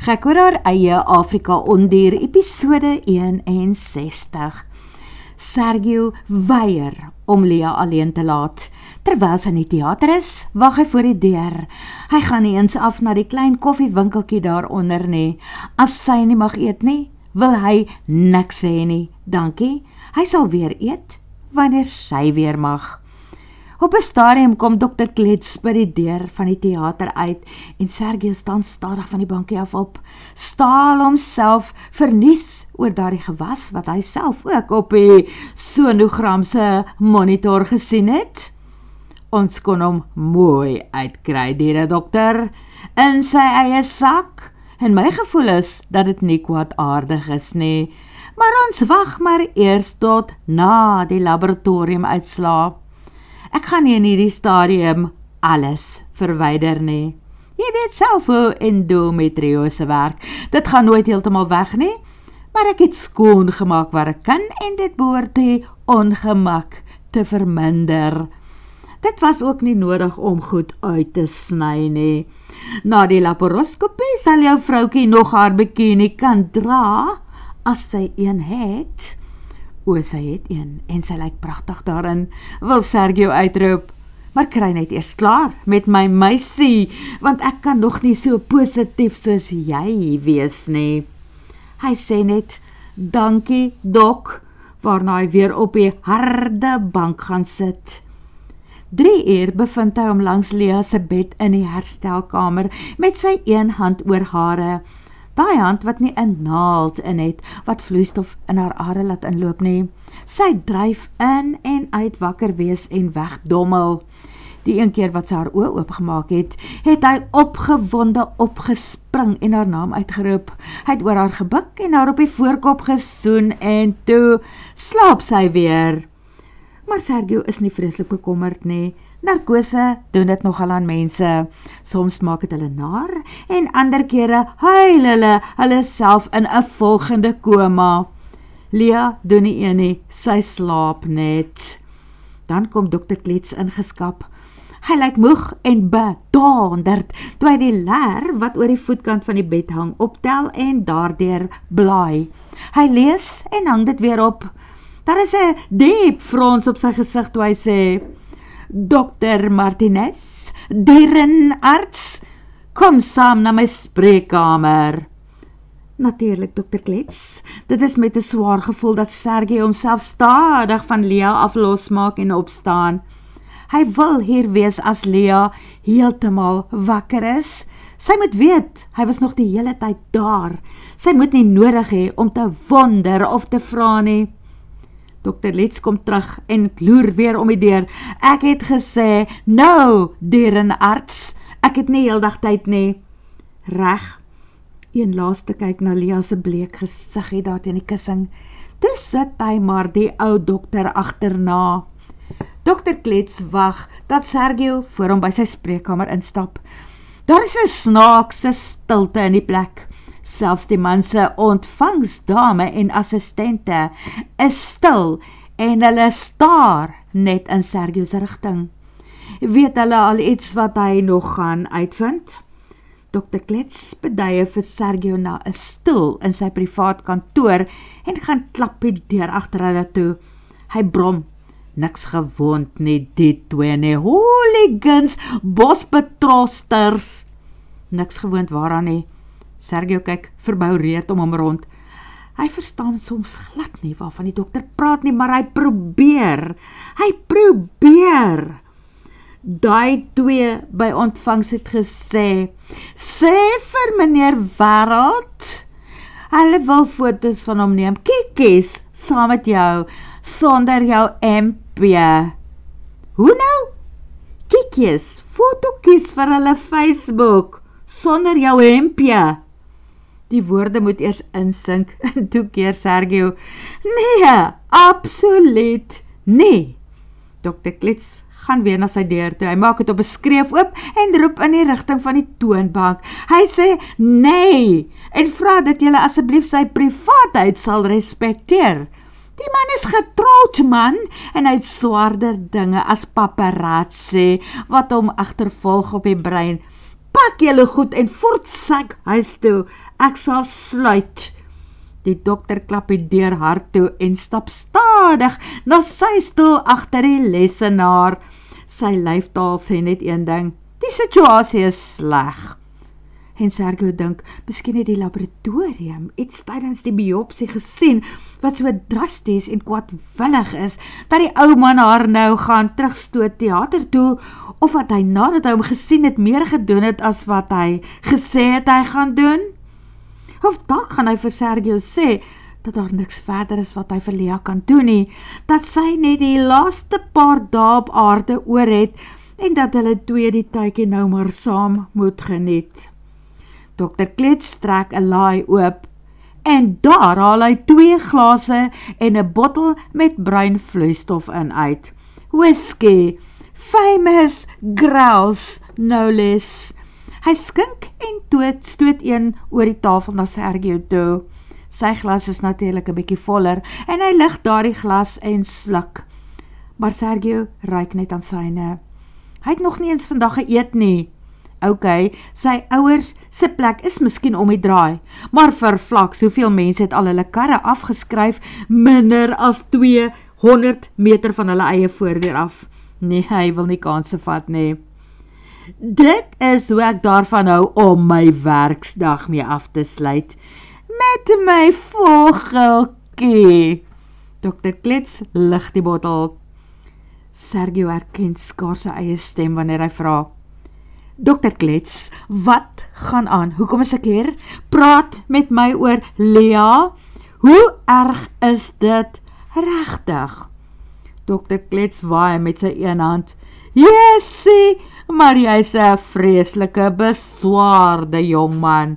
Gek oor haar eie Afrika Ondier, episode 61. Sergio weier om Lea alleen te laat. Terwyl sy in die teater is, wag hy voor die deur. Hy gaan nie eens af na die klein koffiewinkeltjie daaronder nie. As sy nie mag eet nie, wil hy niks hê nie. Dankie, hy sal weer eet, wanneer sy weer mag. Op 'n stadium kom Dr. Klets by die deur van die teater uit en Sergio staan stadig van die bankie af op, staal homself vernuis oor daardie gewas wat hy self ook op die sonogram se monitor gesien het. Ons kon hom mooi uitkry, die dokter, in sy eie sak, en my gevoel is dat dit nie kwaadaardig is nie, maar ons wag maar eers tot na die laboratorium uitslaa. Ek gaan nie in hierdie stadium alles verwyder nie. Jy weet self hoe endometriose werk. Dit gaan nooit heeltemal weg nie, maar ek het skoon gemaak waar ek kan en dit behoort die ongemak te verminder. Dit was ook nie nodig om goed uit te sny nie. Na die laparoskopie sal jou vroukie nog haar bikini kan dra, as sy een het. Sy het een, en sy lyk pragtig daarin, wil Sergio uitroep, maar kry net eers klaar met my meisie, want ek kan nog nie so positief soos jy wees nie. Hy sê net, dankie dok, waarna hy weer op die harde bank gaan sit. 3 uur bevind hy hom langs Lea se bed in die herstelkamer, met sy een hand oor hare, daai hand wat nie 'n naald in het, wat vloeistof in haar are laat inloop nie. Sy dryf in en uit wakker wees en wegdommel. Die een keer wat sy haar oë oopgemaak het, het hy opgewonde opgespring en haar naam uitgeroep. Hy het oor haar gebuk en haar op die voorkop gesoen en toe slaap sy weer. Maar Sergio is nie vreeslik bekommerd nie. Narkose doen dit nogal aan mense. Soms maak het hulle naar en ander kere huil hulle self in 'n volgende koma. Lea doen nie een nie, sy slaap net. Dan kom Dr. Klets ingeskap. Hy lyk moeg en bedonderd, toe hy die leer wat oor die voetkant van die bed hang optel en daardeur blaai. Hy lees en hang dit weer op. Daar is 'n diep frons op sy gesig toe hy sê, Dr. Martinez, dierenarts, kom saam na my spreekkamer. Natuurlik, Dr. Klets, dit is met 'n swaar gevoel dat Sergio homself stadig van Lea af losmaak en opstaan. Hy wil hier wees as Lea heeltemal wakker is. Sy moet weet, hy was nog die hele tyd daar. Sy moet nie nodig hê om te wonder of te vra nie. Dr. Lets kom terug en loer weer om die deur. Ek het gesê, nou, dierenarts, ek het nie heeldag tyd nie. Reg, een laaste kyk na Lea se bleek gesiggie daar teen die kussing. Toe sit hy maar die ou dokter agterna. Dr. Klets wag dat Sergio voor hom by sy spreekkamer instap. Daar is 'n snaakse stilte in die plek. Selfs die man se ontvangsdame en assistente is stil en hulle staar net in Sergio se rigting. Weet hulle al iets wat hy nog gaan uitvind? Dr. Klets beduie vir Sergio na 'n stoel in sy privaat kantoor en gaan klap die deur agter hulle toe. Hy brom, niks gewond nie, die twee nie, hooligans, bosbetrosters. Niks gewoond waaraan nie. Sergio kyk verboureerd om hom rond. Hy verstaan soms glad nie waarvan die dokter praat nie, maar hy probeer. Daai twee by ontvangs het gesê, sê vir meneer Wêreld, hulle wil foto's van hom neem, kiekies, saam met jou, sonder jou MP. Hoe nou? Kiekies, fotokies vir hulle Facebook, sonder jou MP. Die woorde moet eers insink, en toe keer Sergio, nee, absoluut nie. Dr. Klets gaan weer na sy deur toe, hy maak het op 'n skreef oop, en roep in die rigting van die toonbank. Hy sê, nee, en vra dat julle asseblief sy privaatheid sal respekteer. Die man is getroud, man, en hy het swaarder dinge as paparazzi, wat hom agtervolg op die brein. pak julle goed en voortsak huis toe, ek sal sluit. Die dokter klap die deur hard toe en stap stadig na sy stoel agter die lesenaar. Sy lyftaal sê net een ding, die situasie is sleg. En Sergio dink, miskien het die laboratorium iets tydens die biopsie gesien, wat so drasties en kwaadwillig is, dat die ou man haar nou gaan terugstoot teater toe, of wat hy nadat hy hom gesien het, meer gedoen het as wat hy gesê het hy gaan doen. Of dalk gaan hy vir Sergio sê, dat daar niks verder is wat hy vir Lea kan doen nie, dat sy net die laaste paar dae op aarde oor het, en dat hulle twee die tydjie nou maar saam moet geniet. Dr. Klets trek 'n laai oop, en daar haal hy 2 glase en 'n bottel met bruin vloeistof in uit. Whisky, famous grouse, no less. Hy skink en stoot een oor die tafel na Sergio toe. Sy glas is natuurlik 'n bietjie voller, en hy lig daardie glas en sluk. Maar Sergio ruik net aan syne. Hy het nog nie eens vandag geëet nie. Ok, sy ouers se plek is miskien om die draai, maar vervlaks, hoeveel mense het al hulle karre afgeskryf, minder as 200 meter van hulle eie voordeur af. Nee, hy wil nie kanse vat nie. Dit is hoe ek daarvan hou om my werksdag mee af te sluit, met my vogeltjie. Dr. Klets lig die bottel. Sergio herken skaars sy eie stem wanneer hy vra, Dr. Klets, wat gaan aan? Hoekom is ek hier? Praat met my oor Lea. Hoe erg is dit regtig? Dr. Klets waai met sy een hand. Jessie, maar jy's 'n vreeslike beswaarde jongman.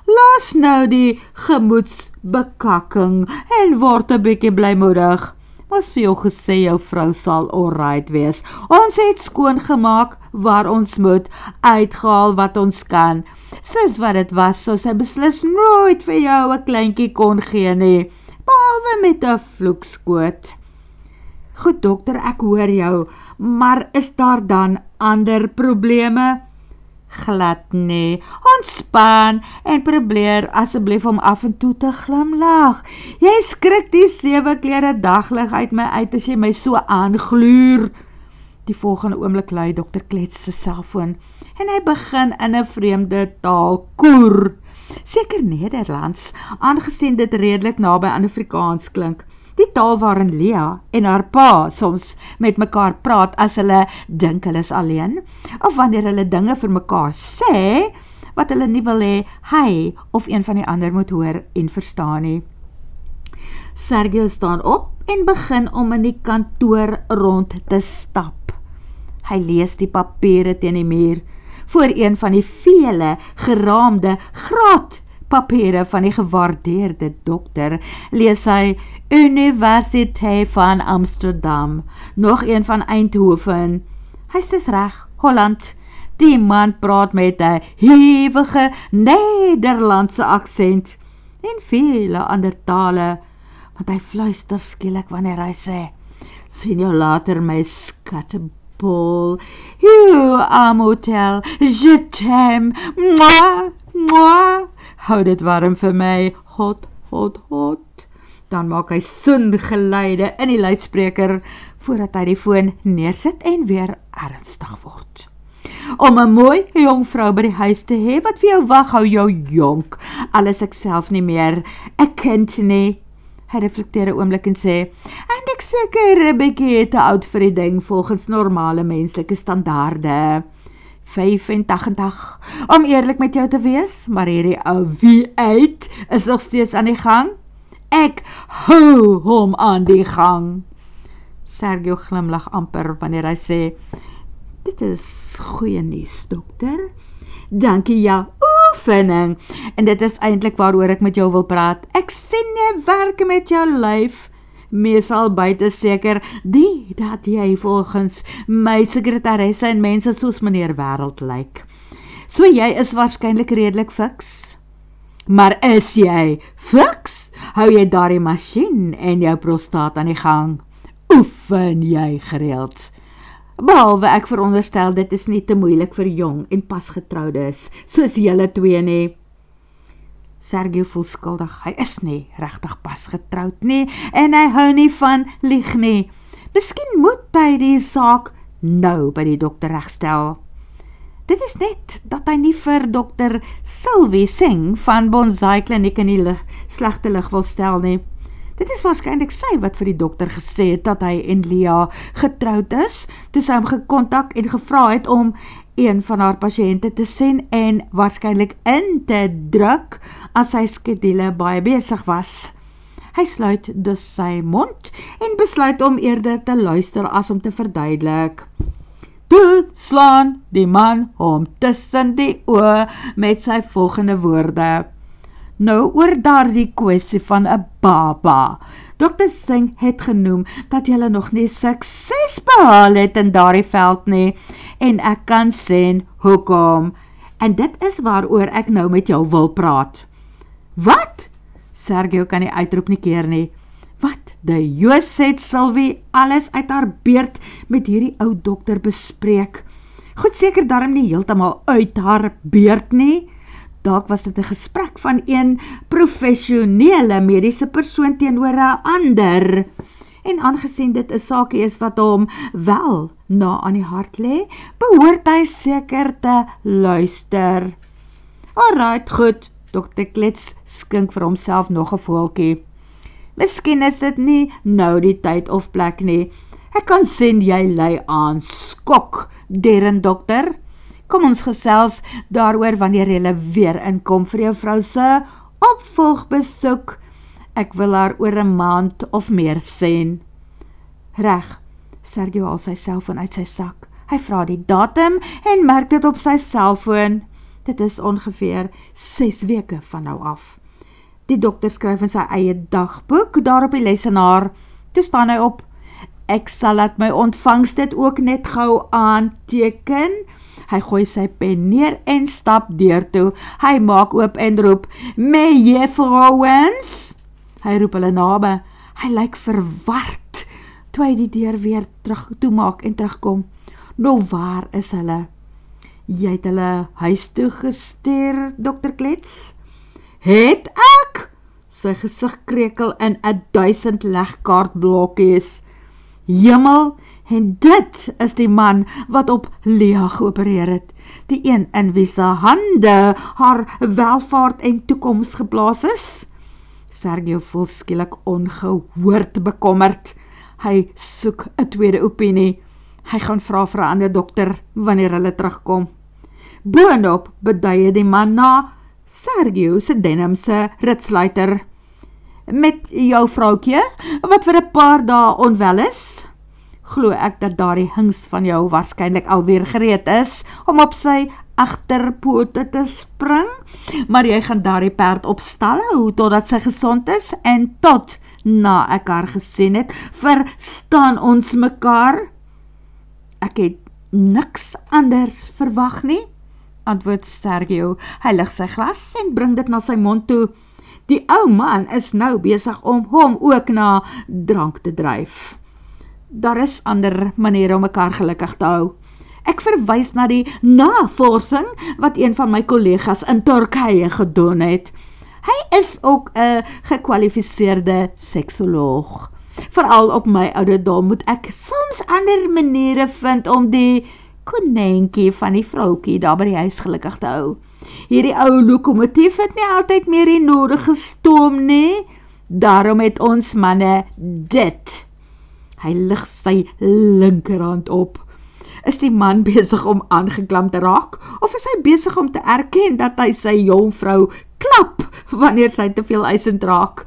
Los nou die gemoedsbekakking en word 'n bietjie blymoedig. Was vir jou gesê jou vrou sal alright wees. Ons het skoon gemaak waar ons moet, uitgehaal wat ons kan. Soos wat dit was, sou sy beslis nooit vir jou 'n kleintjie kon gee nie, behalwe met 'n vloekskoot. Goed dokter, ek hoor jou, maar is daar dan ander probleme? Glad nie. Ontspan en probeer asseblief om af en toe te glimlag. Jy skrik die 7 klere daglig uit my uit as jy my so aangloer. Die volgende oomblik lui Dr. Klets se selfoon en hy begin in 'n vreemde taal koer. Seker Nederlands, aangesien dit redelik naby aan Afrikaans klink. Die taal waarin Lea en haar pa soms met mekaar praat as hulle dink hulle is alleen, of wanneer hulle dinge vir mekaar sê, wat hulle nie wil hê hy of een van die ander moet hoor en verstaan nie. Sergio staan op en begin om in die kantoor rond te stap. Hy lees die papiere teen die muur, voor een van die vele geraamde graadpapiere van die gewaardeerde dokter, lees hy Universiteit van Amsterdam, nog een van Eindhoven. Hy is dus reg, Holland. Die man praat met 'n hewige Nederlandse aksent en vele ander tale, want hy fluister skielik wanneer hy sê, sien jou later my skattebol, you am hotel, je t'aime, mwah, mwah, hou dit warm vir my, hot, hot, hot. Dan maak hy soengeluide in die luidspreker, voordat hy die foon neersit en weer ernstig word. Om 'n mooi jong vrou by die huis te hê, wat vir jou wag, hou jou jonk, al is ek self nie meer 'n kind nie. Hy reflekteer 'n oomblik en sê, en ek seker 'n bietjie te oud vir die ding volgens normale menslike standaarde. 85, om eerlik met jou te wees, maar hierdie ou V8 is nog steeds aan die gang. Ek hou hom aan die gang. Sergio glimlag amper wanneer hy sê, dit is goeie nuus, dokter. Dankie jou oefening. En dit is eintlik waaroor ek met jou wil praat. Ek sien jy werk met jou lyf. Meesal buite seker die dat jy volgens my sekretaresse en mense soos meneer Wêreld lyk. So jy is waarskynlik redelik fiks. Maar is jy fiks? Hou jy daardie masjien en jou prostaat aan die gang? Oefen jy gereeld? Behalwe ek veronderstel dit is nie te moeilik vir jong en pasgetroudes, soos julle twee nie. Sergio voel skuldig, hy is nie regtig pasgetroud nie, en hy hou nie van lieg nie. Miskien moet hy die saak nou by die dokter regstel. Dit is net dat hy nie vir dokter Sylvie Singh van Bonsai Kliniek in die slegte lig wil stel nie. Dit is waarskynlik sy wat vir die dokter gesê het dat hy en Leah getroud is, toe sy hom gekontak en gevra het om een van haar pasiënte te sien en waarskynlik in te druk as sy skedule baie besig was. Hy sluit dus sy mond en besluit om eerder te luister as om te verduidelik. Toe slaan die man hom tussen die oë met sy volgende woorde. Nou oor daardie kwessie van 'n baba. Dr. Singh het genoem dat julle nog nie sukses behaal het in daardie veld nie, en ek kan sê hoekom. En dit is waaroor ek nou met jou wil praat. Wat? Sergio kan nie uitroep nie keer nie. Wat? Die Joos het Sylvie alles uit haar beerd met hierdie ou dokter bespreek. Goed seker daarom nie heeltemal uit haar beerd nie. Dalk was dit 'n gesprek van een professionele mediese persoon teenoor 'n ander. En aangesien dit 'n saakie is wat hom wel na aan die hart lê, behoort hy seker te luister. Alright, goed. Dr. Klets skink vir homself nog 'n voeltjie. Miskien is dit nie nou die tyd of plek nie. Ek kan sien jy ly aan skok, deren dokter. Kom ons gesels daaroor wanneer jy weer inkom vir jou vrou se opvolgbesoek. Ek wil haar oor 'n maand of meer sien. Reg, Sergio haal sy selfoon uit sy sak. Hy vra die datum en merk dit op sy selfoon. Dit is ongeveer 6 weke van nou af. Die dokter skryf in sy eie dagboek, daar op die lesenaar. Toe staan hy op. Ek sal laat my ontvangs dit ook net gou aanteken. Hy gooi sy pen neer en stap deur toe. Hy maak oop en roep, mejuffrouwens. Hy roep hulle name. Hy lyk verward, toe hy die deur weer toemaak en terugkom. Nou waar is hulle? Jy het hulle huis toe gestuur, Dr. Klets? Het ek? Sy gesig krekel in 1000 legkaartblokkies. Hemel, en dit is die man wat op Leah geopereer het. Die een in wie se hande haar welvaart en toekoms geplaas is. Sergio voel skielik ongehoord bekommerd. Hy soek 'n tweede opinie. Hy gaan vra vir 'n ander dokter wanneer hulle terugkom. Boonop beduie die man na Sergio se denimse ritsluiter. Met jou vroukie, wat vir 'n paar dae onwel is? Glo ek dat daardie hings van jou waarskynlik alweer gereed is om op sy agterpote te spring, maar jy gaan daardie perd op stal hou totdat sy gesond is en tot na ek haar gesien het, verstaan ons mekaar? Ek het niks anders verwag nie, antwoord Sergio. Hy lig sy glas en bring dit na sy mond toe. Die ou man is nou besig om hom ook na drank te dryf. Daar is ander maniere om mekaar gelukkig te hou. Ek verwys na die navorsing wat een van my kollegas in Turkye gedoen het. Hy is ook 'n gekwalifiseerde seksoloog. Veral op my ouderdom moet ek soms ander maniere vind om die konynkie van die vroukie daar by die huis gelukkig te hou. Hierdie ou lokomotief het nie altyd meer die nodige stoom nie. Daarom het ons manne dit. Hy lig sy linkerhand op. Is die man besig om aangeklam te raak, of is hy besig om te erken dat hy sy jongvrou klap wanneer sy te veel eisend raak?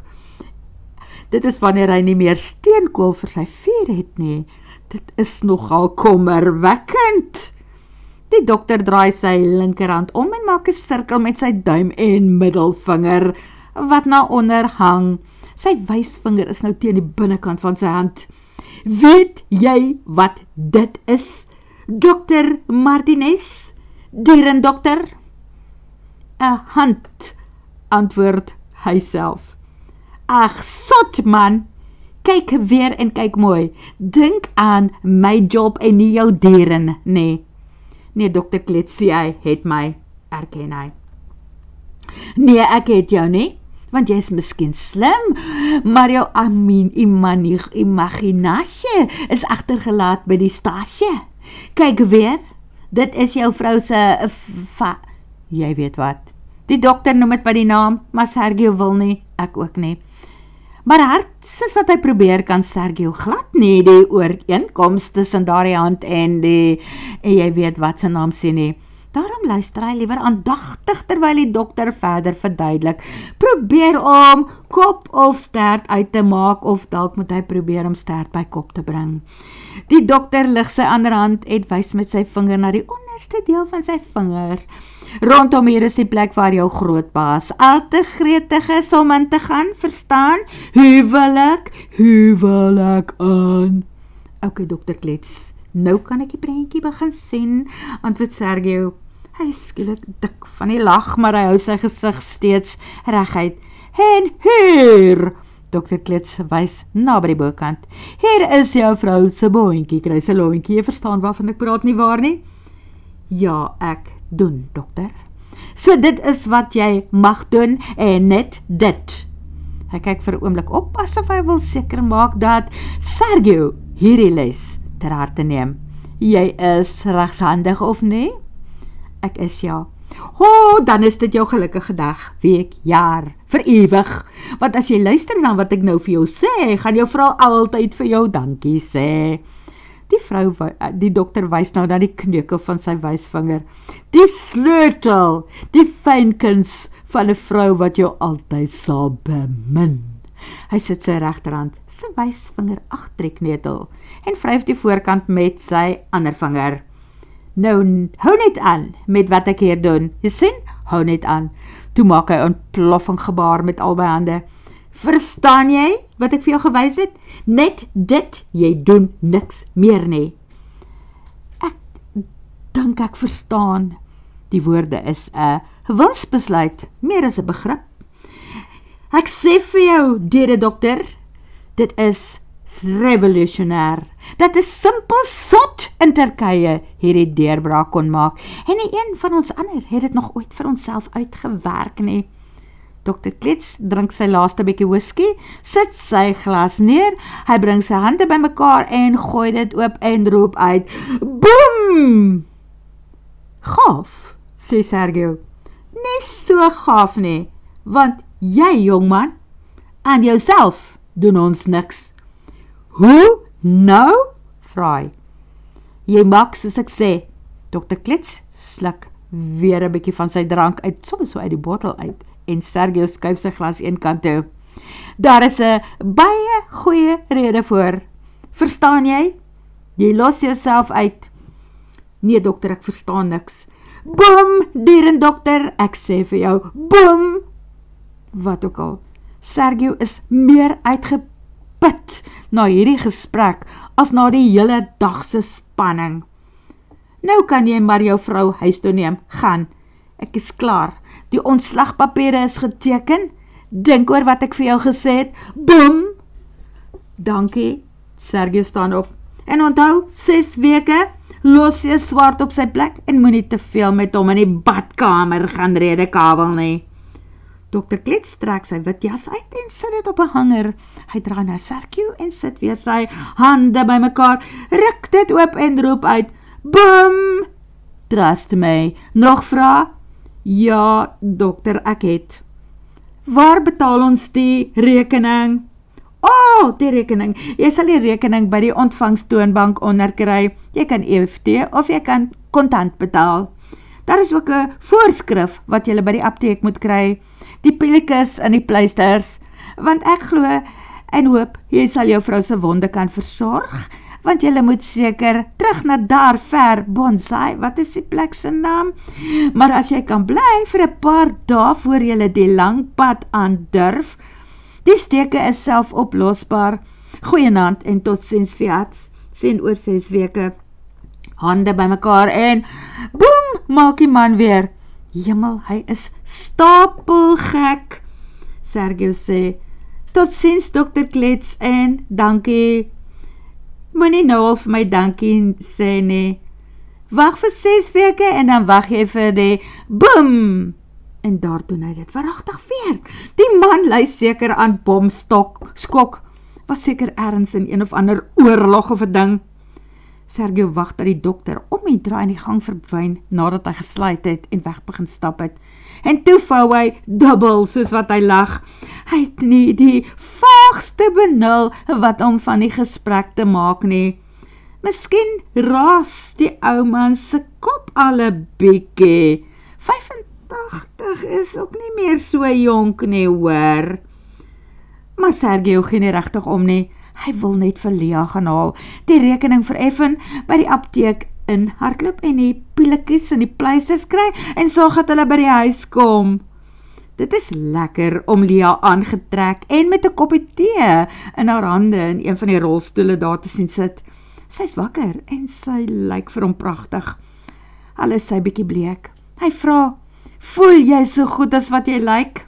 Dit is wanneer hy nie meer steenkool vir sy vuur het nie. Dit is nogal kommerwekkend. Die dokter draai sy linkerhand om en maak 'n sirkel met sy duim en middelvinger, wat na onder hang. Sy wysvinger is nou teen die binnekant van sy hand. Weet jy wat dit is, Dr. Martinez, dierendokter? 'n hand, antwoord hy self. Ag, sot man, Kyk weer en kyk mooi. Dink aan my job en nie jou deren, nee. Nee, Dr. Klets, jy het my, erken hy. Nee, ek het jou nie, want jy is miskien slim, maar jou imaginasie is agtergelaat by die stasie. Kyk weer, dit is jou vrou se, jy weet wat. Die dokter noem het by die naam, maar Sergio wil nie, ek ook nie. Maar hard, soos wat hy probeer, kan Sergio glad nie die ooreenkomst tussen daardie hand en jy weet wat sy naam sê nie. Daarom luister hy liewer aandagtig terwyl die dokter verder verduidelik. Probeer om kop of stert uit te maak, of dalk moet hy probeer om stert by kop te bring. Die dokter lig sy ander hand en wys met sy vinger na die onderste deel van sy vingers. Rondom hier is die plek waar jou grootbaas al te gretig is om in te gaan, verstaan? Huwelik aan. Ok, Dr. Klets, nou kan ek die prentjie begin sien, antwoord Sergio. Hy is skielik dik van die lag, maar hy hou sy gesig steeds reguit. En hier, Dr. Klets wys na by die bokant. Hier is jou vrou se boontjie, kry sy loontjie, jy verstaan waarvan ek praat nie waar nie? Ja, ek doen, dokter. So dit is wat jy mag doen en net dit. Hy kyk vir 'n oomblik op asof hy wil seker maak dat Sergio hierdie les ter harte neem. Jy is regshandig of nee? Ek is ja. Dan is dit jou gelukkige dag, week, jaar, vir ewig. Want as jy luister na wat ek nou vir jou sê, gaan jou vrou altyd vir jou dankie sê. Die dokter wys nou na die kneukel van sy wysvinger. Die sleutel, die fynkuns van 'n vrou wat jou altyd sal bemin. Hy sit sy regterhand, sy wysvinger agter die knetel en vryf die voorkant met sy ander vinger. Nou, hou net aan met wat ek hier doen. Jy sien, hou net aan. Toe maak hy 'n ontploffing gebaar met albei hande. Verstaan jy wat ek vir jou gewys het? Net dit, jy doen niks meer nie. Ek dink ek verstaan. Die woorde is 'n wilsbesluit, meer as 'n begrip. Ek sê vir jou, derde dokter, dit is revolutionair. Dat is simpel sot in Turkye hierdie deurbraak kon maak. En nie een van ons ander het dit nog ooit vir onsself uitgewerk nie. Dr. Klets drink sy laaste bietjie whisky, sit sy glas neer, hy bring sy hande bymekaar en gooi dit oop en roep uit, boem! Gaaf, sê Sergio. Nie so gaaf nie, want jy, jongman, aan jouself doen ons niks. Hoe nou? Vra hy. Jy maak soos ek sê. Dr. Klets sluk weer 'n bietjie van sy drank uit, soms so uit die bottel uit, en Sergio skuif sy glas een kant toe. Daar is 'n baie goeie rede voor. Verstaan jy? Jy los jouself uit. Nee, dokter, ek verstaan niks. Boom, dierendokter, ek sê vir jou, boom! Wat ook al, Sergio is meer uitgeput na hierdie gesprek as na die hele dag se spanning. Nou kan jy maar jou vrou huis toe neem, gaan. Ek is klaar, die ontslagpapiere is geteken, dink oor wat ek vir jou gesê het, boom! Dankie, Sergio staan op, en onthou, 6 weke, los jy swart op sy plek, en moet nie te veel met hom in die badkamer gaan redekabel nie. Dr. Klets trek sy wit jas uit en sit dit op 'n hanger. Hy draai na Sergio en sit weer sy hande bymekaar, ruk dit oop en roep uit, boom! Trust my, nog vra? Ja, dokter, ek het. Waar betaal ons die rekening? Die rekening. Jy sal die rekening by die ontvangstoonbank onderkry. Jy kan EFT of jy kan kontant betaal. Daar is ook 'n voorskrif wat jy by die apteek moet kry. Die pilletjies en die pleisters, want ek glo en hoop jy sal jou vrou se wonde kan versorg, want jy moet seker terug na daar ver Bonsai, wat is die plek se naam? Maar as jy kan bly vir 'n paar dae voor jy die lang pad aandurf, die steke is self oplosbaar. Goeienaand en totsiens Fiats, sien oor 6 weke. Hande bymekaar en boem, maak die man weer. Hemel, hy is stapelgek. Sergio sê, Tot ziens, dokter Klets, en dankie. Moenie nou al vir my dankie sê nie. Wag vir 6 weke en dan wag jy vir die boom. En daar doen hy dit waaragtig weer. Die man lui seker aan skok, was seker ergens in een of ander oorlog of 'n ding. Sergio wag dat die dokter om die draai in die gang verdwyn nadat hy gesluit het en weg begin stap het. En toe vou hy dubbel soos wat hy lag. Hy het nie die vaagste benul wat om van die gesprek te maak nie. Miskien raas die ou man se kop al 'n bietjie. 85 is ook nie meer so jonk nie, hoor. Maar Sergio gee nie regtig om nie. Hy wil net vir Lia gaan haal, die rekening vereffen by die apteek in hardloop en die pilletjies en die pleisters kry en sorg dat hulle by die huis kom. Dit is lekker om Lia aangetrek en met 'n koppie tee in haar hande in een van die rolstoele daar te sien sit. Sy is wakker en sy lyk vir hom pragtig. Al is sy bietjie bleek. Hy vra, "Voel jy so goed as wat jy lyk?"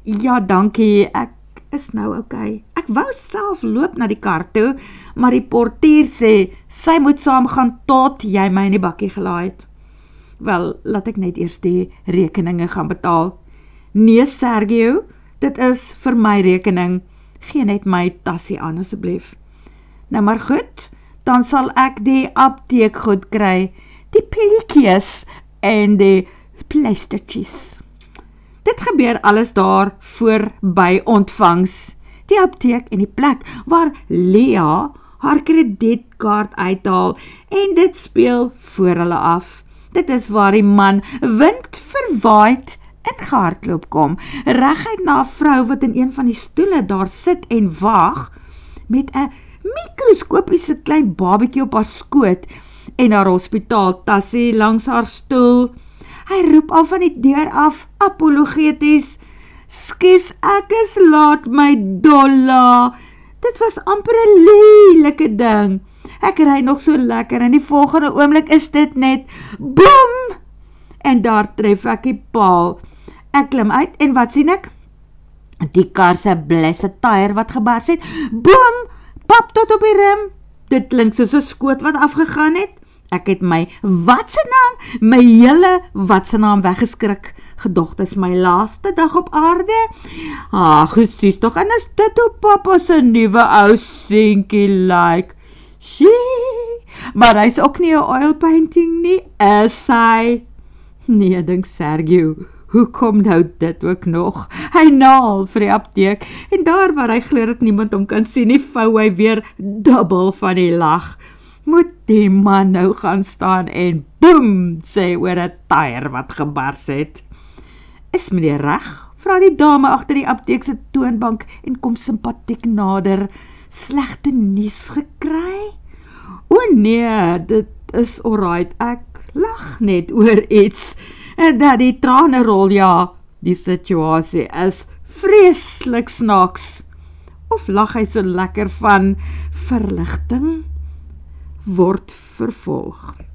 "Ja, dankie, ek is nou okay. Ek wou self loop na die kar toe, maar die portier sê, sy moet saamgaan tot jy my in die bakkie gelaai het." "Wel, laat ek net eers die rekeninge gaan betaal." "Nee, Sergio, dit is vir my rekening. Gee net my tassie aan asseblief." "Nou maar goed, dan sal ek die apteek goed kry, die pilletjies en die pleistertjies." Dit gebeur alles daar voor by ontvangs, die apteek en die plek waar Lia haar kredietkaart uithaal en dit speel voor hulle af. Dit is waar die man wind verwaaid ingehardloop kom, reguit na 'n vrou wat in een van die stoele daar sit en wag met 'n mikroskopiese klein babatjie op haar skoot en haar hospitaaltassie langs haar stoel. Hy roep al van die deur af, apologeties, "Skus, ek is laat, my dolla." Dit was amper 'n lelike ding. Ek ry nog so lekker en die volgende oomblik is dit net boem. En daar tref ek die paal. Ek klim uit en wat sien ek? Die kar se blesse tyre wat gebars het. Boem, pap tot op die rim. Dit klink soos 'n skoot wat afgegaan het. Ek het my my hele watsenaam weggeskrik. Gedog, dis my laaste dag op aarde. Sies tog, en is dit hoe papa se nuwe ou seentjie lyk. Maar hy's ook nie 'n oil painting nie, is hy? Nee, dink Sergio, hoe kom nou dit ook nog? Hy naal vir die apteek, en daar waar hy glo dat niemand hom kan sien nie, vou hy weer dubbel van die lag. Moet die man nou gaan staan en boem, sê oor 'n tyre wat gebars het. Is meneer reg? Vra die dame agter die apteek se toonbank en kom simpatiek nader. Slegte nuus gekry? O nee, dit is alright, ek lag net oor iets. En dat die trane rol, ja, die situasie is vreeslik snaaks. Of lag hy so lekker van verligting? Word vervolg.